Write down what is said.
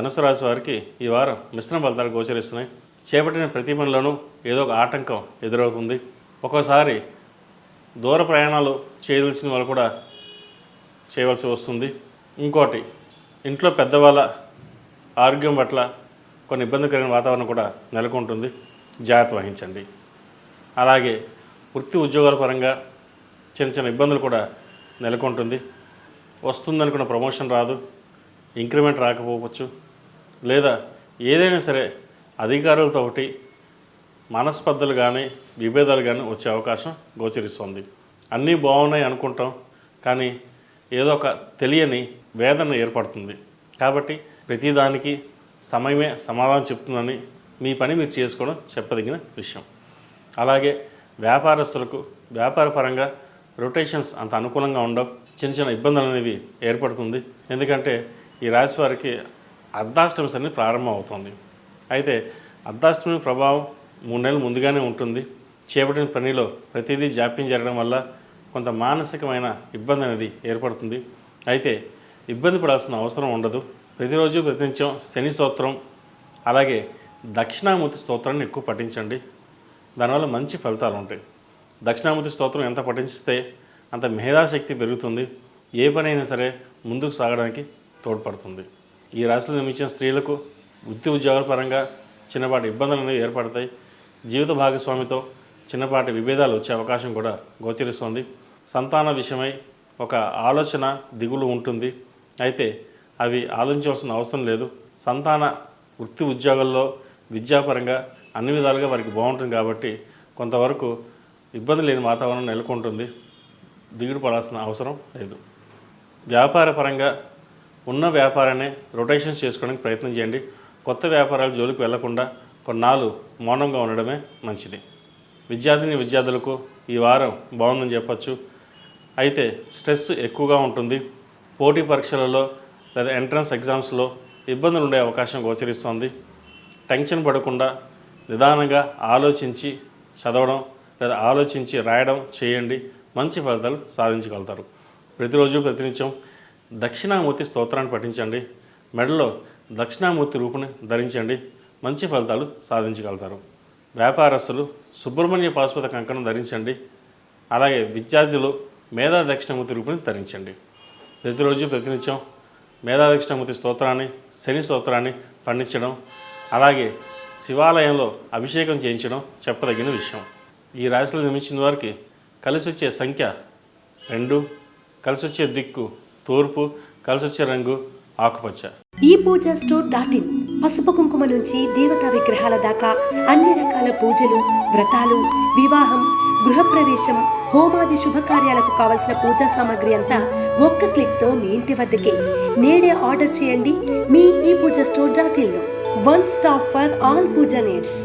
ధనుసు రాశి వారికి ఈ వారం మిశ్రమ ఫలితాలు గోచరిస్తున్నాయి. చేపట్టిన ప్రతి పనిలోనూ ఏదో ఒక ఆటంకం ఎదురవుతుంది. ఒక్కోసారి దూర ప్రయాణాలు చేయవలసిన వాళ్ళు కూడా చేయవలసి వస్తుంది. ఇంకోటి, ఇంట్లో పెద్దవాళ్ళ ఆరోగ్యం పట్ల కొన్ని ఇబ్బందికరమైన వాతావరణం కూడా నెలకొంటుంది. జాగ్రత్త వహించండి. అలాగే వృత్తి ఉద్యోగాల పరంగా చిన్న చిన్న ఇబ్బందులు కూడా నెలకొంటుంది. వస్తుందనుకున్న ప్రమోషన్ రాదు, ఇంక్రిమెంట్ రాకపోవచ్చు, లేదా ఏదైనా సరే అధికారులతో ఒకటి మనస్పర్ధలు కానీ విభేదాలు కానీ వచ్చే అవకాశం గోచరిస్తుంది. అన్నీ బాగున్నాయి అనుకుంటాం, కానీ ఏదో ఒక తెలియని వేదన ఏర్పడుతుంది. కాబట్టి ప్రతిదానికి సమయమే సమాధానం చెప్తుందని మీ పని మీరు చేసుకోవడం చెప్పదగిన విషయం. అలాగే వ్యాపారస్తులకు వ్యాపార పరంగా రొటేషన్స్ అంత అనుకూలంగా ఉండవు. చిన్న చిన్న ఇబ్బందులు అనేవి ఏర్పడుతుంది. ఎందుకంటే ఈ రాశి వారికి అర్ధాష్టమి శని ప్రారంభం అవుతుంది. అయితే అర్ధాష్టమి ప్రభావం 3 నెలలు ముందుగానే ఉంటుంది. చేపట్టిన పనిలో ప్రతిదీ జాప్యం జరగడం వల్ల కొంత మానసికమైన ఇబ్బంది అనేది ఏర్పడుతుంది. అయితే ఇబ్బంది పడాల్సిన అవసరం ఉండదు. ప్రతిరోజు ప్రతినిత్యం శని స్తోత్రం అలాగే దక్షిణామూర్తి స్తోత్రాన్ని ఎక్కువ పఠించండి. దానివల్ల మంచి ఫలితాలు ఉంటాయి. దక్షిణామూర్తి స్తోత్రం ఎంత పఠిస్తే అంత మేధాశక్తి పెరుగుతుంది. ఏ పనైనా సరే ముందుకు సాగడానికి తోడ్పడుతుంది. ఈ రాశిలో జన్మించిన స్త్రీలకు వృత్తి ఉద్యోగాల పరంగా చిన్నపాటి ఇబ్బందులు అనేవి ఏర్పడతాయి. జీవిత భాగస్వామితో చిన్నపాటి విభేదాలు వచ్చే అవకాశం కూడా గోచరిస్తుంది. సంతాన విషయమై ఒక ఆలోచన దిగులు ఉంటుంది. అయితే అవి ఆలోచించవలసిన అవసరం లేదు. సంతాన వృత్తి ఉద్యోగాల్లో విద్యాపరంగా అన్ని విధాలుగా వారికి బాగుంటుంది. కాబట్టి కొంతవరకు ఇబ్బంది లేని వాతావరణం నెలకొంటుంది. దిగుడు పడాల్సిన అవసరం లేదు. వ్యాపార పరంగా ఉన్న వ్యాపారాన్ని రొటేషన్స్ చేసుకోవడానికి ప్రయత్నం చేయండి. కొత్త వ్యాపారాల జోలికి వెళ్లకుండా కొన్నాళ్ళు మౌనంగా ఉండడమే మంచిది. విద్యార్థులకు ఈ వారం బాగుందని చెప్పచ్చు. అయితే స్ట్రెస్ ఎక్కువగా ఉంటుంది. పోటీ పరీక్షలలో లేదా ఎంట్రన్స్ ఎగ్జామ్స్లో ఇబ్బందులు ఉండే అవకాశం గోచరిస్తోంది. టెన్షన్ పడకుండా నిదానంగా ఆలోచించి చదవడం లేదా ఆలోచించి రాయడం చేయండి. మంచి ఫలితాలు సాధించగలుగుతారు. ప్రతిరోజు ప్రతినిత్యం దక్షిణామూర్తి స్తోత్రాన్ని పఠించండి. మెడలో దక్షిణామూర్తి రూపుని ధరించండి. మంచి ఫలితాలు సాధించగలుగుతారు. వ్యాపారస్తులు సుబ్రహ్మణ్య పాశుపత కంకణం ధరించండి. అలాగే విద్యార్థులు మేధా దక్షిణామూర్తి రూపుని ధరించండి. ప్రతిరోజు ప్రతినిత్యం మేధా దక్షిణామూర్తి స్తోత్రాన్ని శని స్తోత్రాన్ని పండించడం అలాగే శివాలయంలో అభిషేకం చేయించడం చెప్పదగిన విషయం. ఈ రాశిలో జన్మించిన వారికి కలిసి వచ్చే సంఖ్య 2, కలిసి వచ్చే దిక్కు తూర్పు, కలిసి వచ్చే రంగు ఆకుపచ్చ. ఈ పూజా స్టోర్.in పసుపు కుంకుమ నుంచి దేవతా విగ్రహాల దాకా అన్ని రకాల పూజలు, వ్రతాలు, వివాహం, గృహప్రవేశం, హోమాది శుభకార్యాలకు కావలసిన పూజా సామాగ్రి అంతా ఒక్క క్లిక్తో మీ ఇంటి వద్దకే. నేడే ఆర్డర్ చేయండి మీ ఈ పూజా స్టోర్.in లో. One stop for all puja needs.